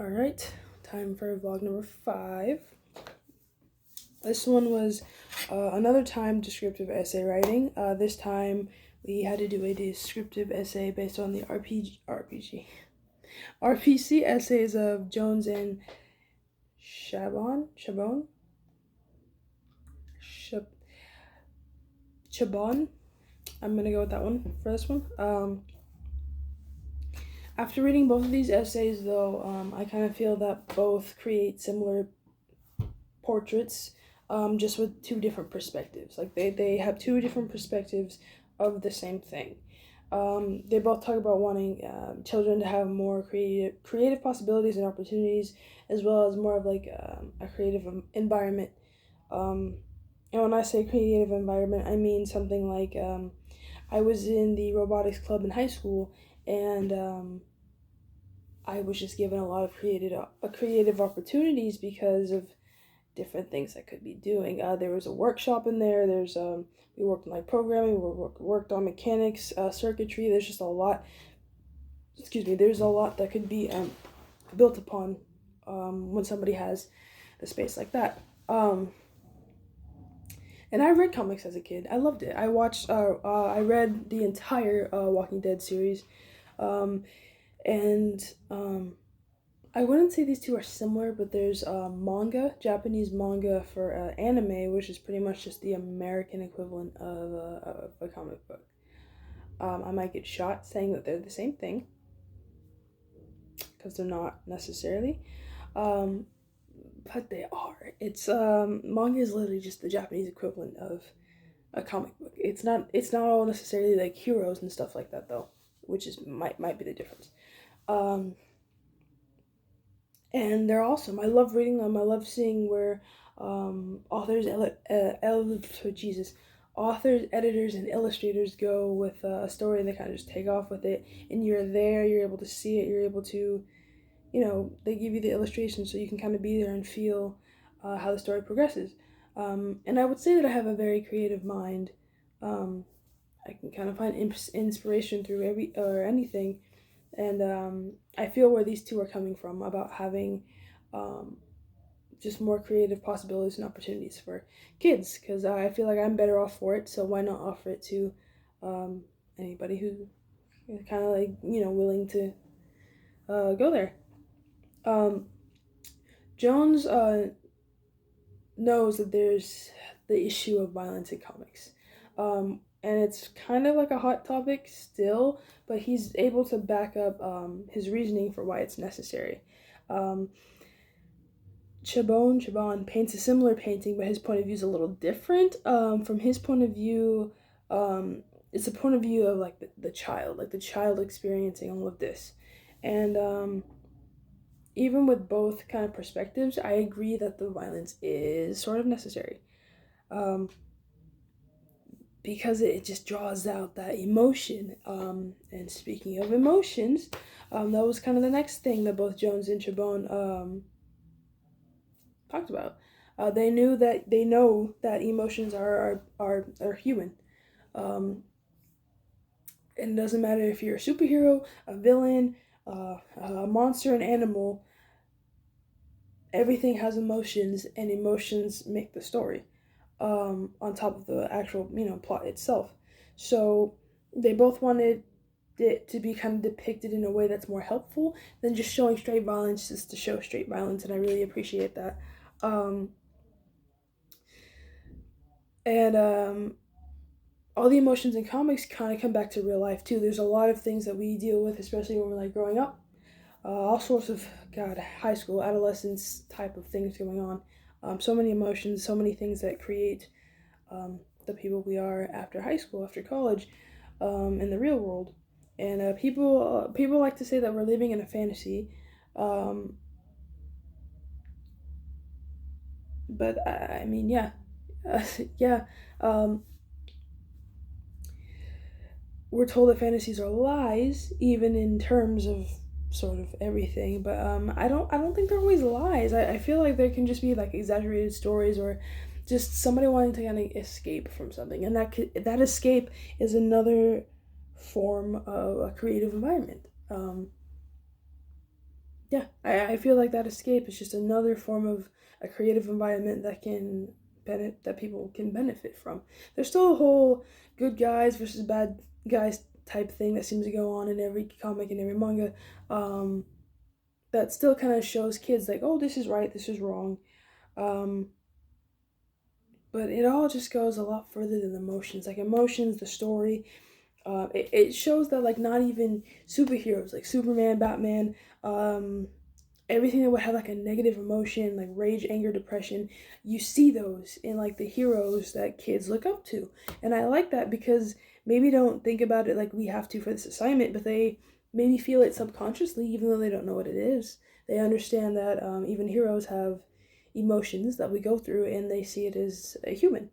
All right, time for vlog number 5. This one was another time descriptive essay writing. This time we had to do a descriptive essay based on the RPC essays of Jones and Chabon. I'm gonna go with that one for this one. After reading both of these essays, though, I kind of feel that both create similar portraits, just with two different perspectives. Like they have two different perspectives of the same thing. They both talk about wanting children to have more creative possibilities and opportunities, as well as more of like a creative environment. And when I say creative environment, I mean something like I was in the robotics club in high school, and I was just given a lot of creative opportunities because of different things I could be doing. There was a workshop in there. We worked on like programming. We worked on mechanics, circuitry. There's just a lot. Excuse me. There's a lot that could be built upon when somebody has a space like that. And I read comics as a kid. I loved it. I read the entire Walking Dead series, and I wouldn't say these two are similar, but there's manga, Japanese manga for anime, which is pretty much just the American equivalent of a comic book. I might get shot saying that they're the same thing, because they're not necessarily. But they are. It's manga is literally just the Japanese equivalent of a comic book. It's not all necessarily like heroes and stuff like that though, which is might be the difference. And they're awesome. I love reading them. I love seeing where authors, editors, and illustrators go with a story, and they kind of just take off with it. And you're there. You're able to see it. You're able to, they give you the illustration, so you can kind of be there and feel how the story progresses. And I would say that I have a very creative mind. I can kind of find inspiration through anything. And I feel where these two are coming from about having just more creative possibilities and opportunities for kids, because I feel like I'm better off for it, so why not offer it to anybody who is kind of like, willing to go there. Jones knows that there's the issue of violence in comics. And it's kind of like a hot topic still, but he's able to back up his reasoning for why it's necessary. Chabon paints a similar painting, but his point of view is a little different. From his point of view, it's a point of view of like the child, like the child experiencing all of this. And even with both kind of perspectives, I agree that the violence is sort of necessary. Because it just draws out that emotion. And speaking of emotions, that was kind of the next thing that both Jones and Chabon talked about. They know that emotions are human. And it doesn't matter if you're a superhero, a villain, a monster, an animal. Everything has emotions, and emotions make the story. On top of the actual, plot itself. So they both wanted it to be kind of depicted in a way that's more helpful than just showing straight violence just to show straight violence, and I really appreciate that. And all the emotions in comics kind of come back to real life too. There's a lot of things that we deal with, especially when we're like growing up. All sorts of high school, adolescence type of things going on. So many emotions, so many things that create the people we are after high school, after college, in the real world. And people like to say that we're living in a fantasy, but I mean, yeah, yeah. We're told that fantasies are lies, even in terms of sort of everything. But I don't think they're always lies. I feel like there can just be like exaggerated stories, or just somebody wanting to kind of escape from something, and that escape is another form of a creative environment. yeah, I feel like that escape is just another form of a creative environment that people can benefit from. There's still a whole good guys versus bad guys type thing that seems to go on in every comic and every manga. Um, that still kind of shows kids like, oh, this is right, this is wrong. Um, but it all just goes a lot further than emotions. Like emotions, the story, it shows that like not even superheroes like Superman, Batman, um, everything that would have like a negative emotion, like rage, anger, depression, you see those in like the heroes that kids look up to. And I like that because maybe don't think about it like we have to for this assignment, but they maybe feel it subconsciously, even though they don't know what it is. They understand that even heroes have emotions that we go through and they see it as a human.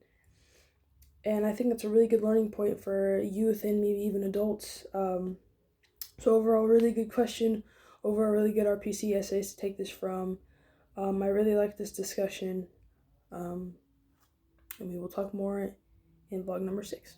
And I think that's a really good learning point for youth and maybe even adults. So overall, really good question. Overall, really good RPC essays to take this from. I really like this discussion, and we will talk more in vlog number 6.